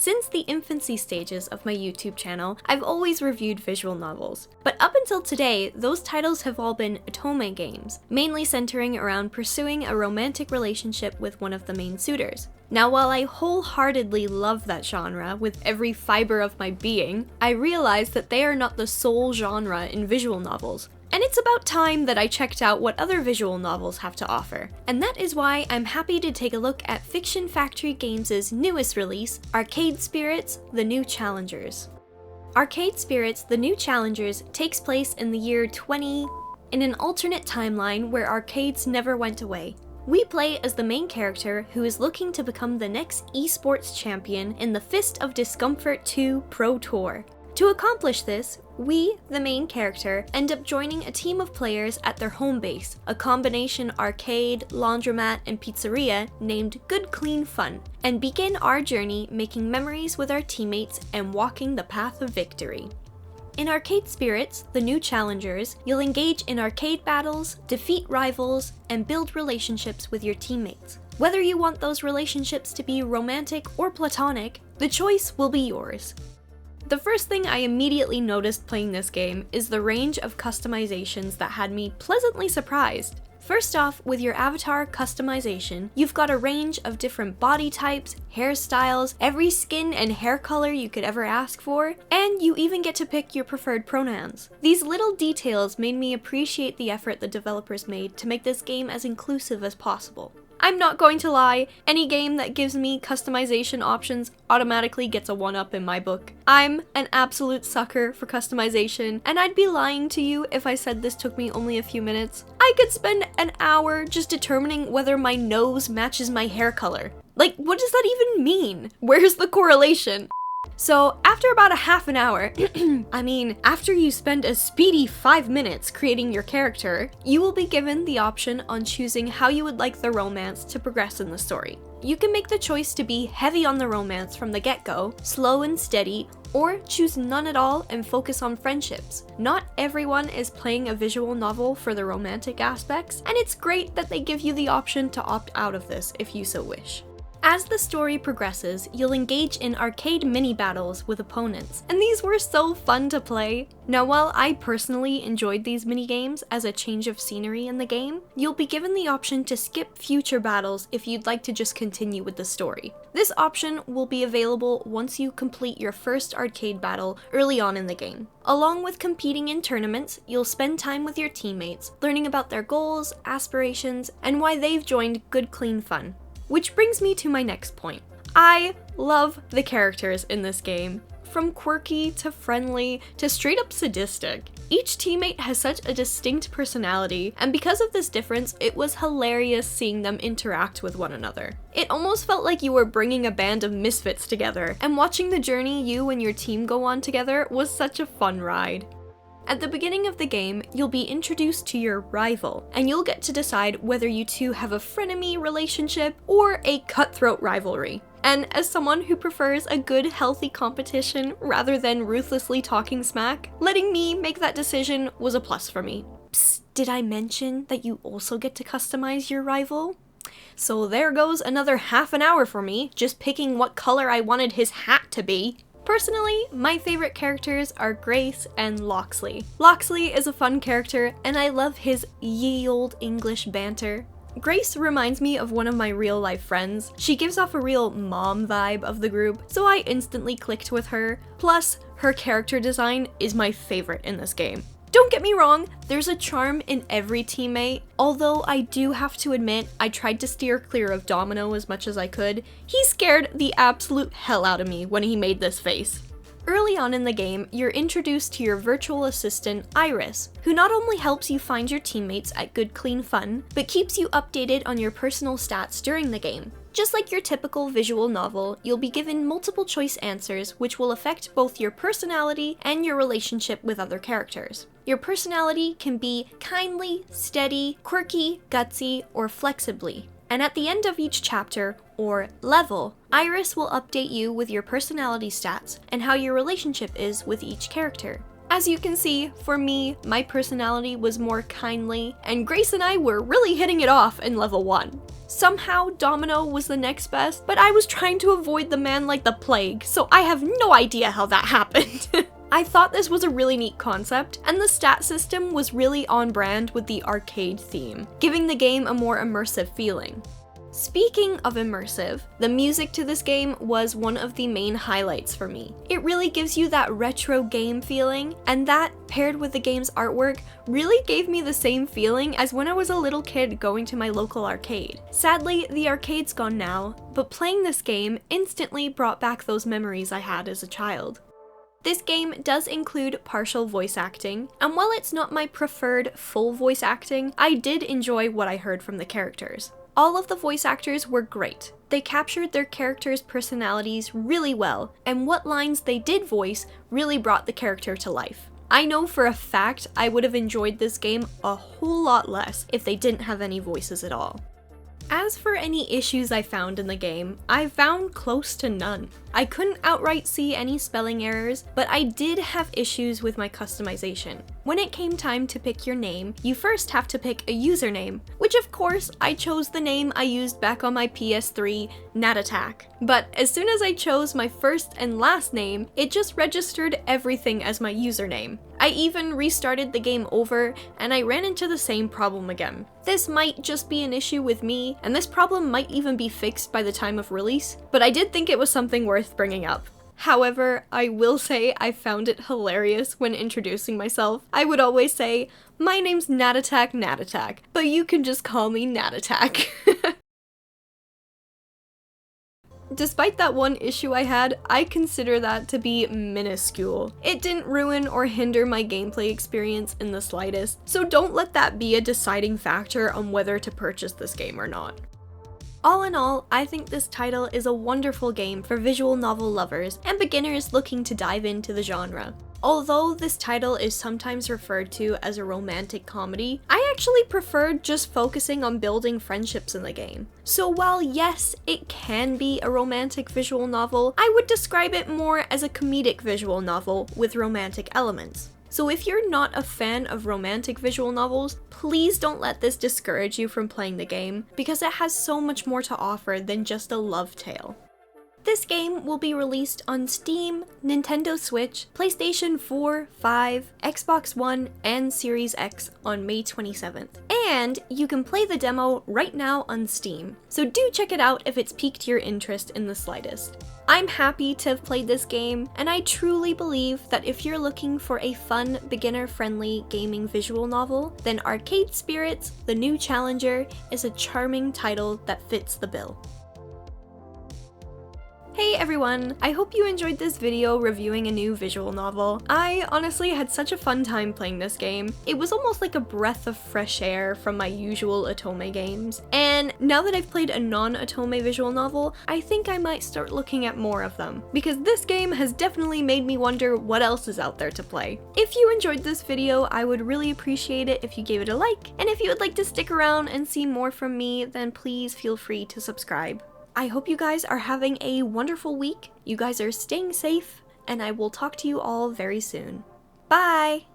Since the infancy stages of my YouTube channel, I've always reviewed visual novels. But up until today, those titles have all been otome games, mainly centering around pursuing a romantic relationship with one of the main suitors. Now, while I wholeheartedly love that genre with every fiber of my being, I realize that they are not the sole genre in visual novels. And it's about time that I checked out what other visual novels have to offer. And that is why I'm happy to take a look at Fiction Factory Games' newest release, Arcade Spirits: The New Challengers. Arcade Spirits: The New Challengers takes place in the year 20... in an alternate timeline where arcades never went away. We play as the main character who is looking to become the next esports champion in the Fist of Discomfort 2 Pro Tour. To accomplish this, we, the main character, end up joining a team of players at their home base, a combination arcade, laundromat, and pizzeria named Good Clean Fun, and begin our journey making memories with our teammates and walking the path of victory. In Arcade Spirits: The New Challengers, you'll engage in arcade battles, defeat rivals, and build relationships with your teammates. Whether you want those relationships to be romantic or platonic, the choice will be yours. The first thing I immediately noticed playing this game is the range of customizations that had me pleasantly surprised. First off, with your avatar customization, you've got a range of different body types, hairstyles, every skin and hair color you could ever ask for, and you even get to pick your preferred pronouns. These little details made me appreciate the effort the developers made to make this game as inclusive as possible. I'm not going to lie, any game that gives me customization options automatically gets a 1-up in my book. I'm an absolute sucker for customization, and I'd be lying to you if I said this took me only a few minutes. I could spend an hour just determining whether my nose matches my hair color. Like, what does that even mean? Where's the correlation? So after about a half an hour, after you spend a speedy 5 minutes creating your character, you will be given the option on choosing how you would like the romance to progress in the story. You can make the choice to be heavy on the romance from the get-go, slow and steady, or choose none at all and focus on friendships. Not everyone is playing a visual novel for the romantic aspects, and it's great that they give you the option to opt out of this if you so wish. As the story progresses, you'll engage in arcade mini-battles with opponents, and these were so fun to play. Now, while I personally enjoyed these mini-games as a change of scenery in the game, you'll be given the option to skip future battles if you'd like to just continue with the story. This option will be available once you complete your first arcade battle early on in the game. Along with competing in tournaments, you'll spend time with your teammates, learning about their goals, aspirations, and why they've joined Good Clean Fun. Which brings me to my next point. I love the characters in this game. From quirky to friendly to straight up sadistic. Each teammate has such a distinct personality, and because of this difference, it was hilarious seeing them interact with one another. It almost felt like you were bringing a band of misfits together, and watching the journey you and your team go on together was such a fun ride. At the beginning of the game, you'll be introduced to your rival, and you'll get to decide whether you two have a frenemy relationship or a cutthroat rivalry. And as someone who prefers a good, healthy competition rather than ruthlessly talking smack, letting me make that decision was a plus for me. Psst, did I mention that you also get to customize your rival? So there goes another half an hour for me, just picking what color I wanted his hat to be. Personally, my favorite characters are Grace and Loxley. Loxley is a fun character, and I love his ye olde English banter. Grace reminds me of one of my real-life friends. She gives off a real mom vibe of the group, so I instantly clicked with her. Plus, her character design is my favorite in this game. Don't get me wrong, there's a charm in every teammate, although I do have to admit I tried to steer clear of Domino as much as I could. He scared the absolute hell out of me when he made this face. Early on in the game, you're introduced to your virtual assistant, Iris, who not only helps you find your teammates at Good Clean Fun, but keeps you updated on your personal stats during the game. Just like your typical visual novel, you'll be given multiple choice answers which will affect both your personality and your relationship with other characters. Your personality can be kindly, steady, quirky, gutsy, or flexibly. And at the end of each chapter, or level, Iris will update you with your personality stats and how your relationship is with each character. As you can see, for me, my personality was more kindly, and Grace and I were really hitting it off in level 1. Somehow, Domino was the next best, but I was trying to avoid the man like the plague, so I have no idea how that happened. I thought this was a really neat concept, and the stat system was really on brand with the arcade theme, giving the game a more immersive feeling. Speaking of immersive, the music to this game was one of the main highlights for me. It really gives you that retro game feeling, and that, paired with the game's artwork, really gave me the same feeling as when I was a little kid going to my local arcade. Sadly, the arcade's gone now, but playing this game instantly brought back those memories I had as a child. This game does include partial voice acting, and while it's not my preferred full voice acting, I did enjoy what I heard from the characters. All of the voice actors were great. They captured their characters' personalities really well, and what lines they did voice really brought the character to life. I know for a fact I would have enjoyed this game a whole lot less if they didn't have any voices at all. As for any issues I found in the game, I found close to none. I couldn't outright see any spelling errors, but I did have issues with my customization. When it came time to pick your name, you first have to pick a username, which of course I chose the name I used back on my PS3, Natalie. But as soon as I chose my first and last name, it just registered everything as my username. I even restarted the game over, and I ran into the same problem again. This might just be an issue with me, and this problem might even be fixed by the time of release, but I did think it was something worth bringing up. However, I will say I found it hilarious when introducing myself. I would always say, "My name's Natalie, but you can just call me Natalie." Despite that one issue I had, I consider that to be minuscule. It didn't ruin or hinder my gameplay experience in the slightest, so don't let that be a deciding factor on whether to purchase this game or not. All in all, I think this title is a wonderful game for visual novel lovers and beginners looking to dive into the genre. Although this title is sometimes referred to as a romantic comedy, I actually preferred just focusing on building friendships in the game. So while yes, it can be a romantic visual novel, I would describe it more as a comedic visual novel with romantic elements. So if you're not a fan of romantic visual novels, please don't let this discourage you from playing the game, because it has so much more to offer than just a love tale. This game will be released on Steam, Nintendo Switch, PlayStation 4, 5, Xbox One, and Series X on May 27th. And you can play the demo right now on Steam, so do check it out if it's piqued your interest in the slightest. I'm happy to have played this game, and I truly believe that if you're looking for a fun, beginner-friendly gaming visual novel, then Arcade Spirits: The New Challenger is a charming title that fits the bill. Hey everyone! I hope you enjoyed this video reviewing a new visual novel. I honestly had such a fun time playing this game. It was almost like a breath of fresh air from my usual otome games. And now that I've played a non-otome visual novel, I think I might start looking at more of them, because this game has definitely made me wonder what else is out there to play. If you enjoyed this video, I would really appreciate it if you gave it a like, and if you would like to stick around and see more from me, then please feel free to subscribe. I hope you guys are having a wonderful week, you guys are staying safe, and I will talk to you all very soon. Bye!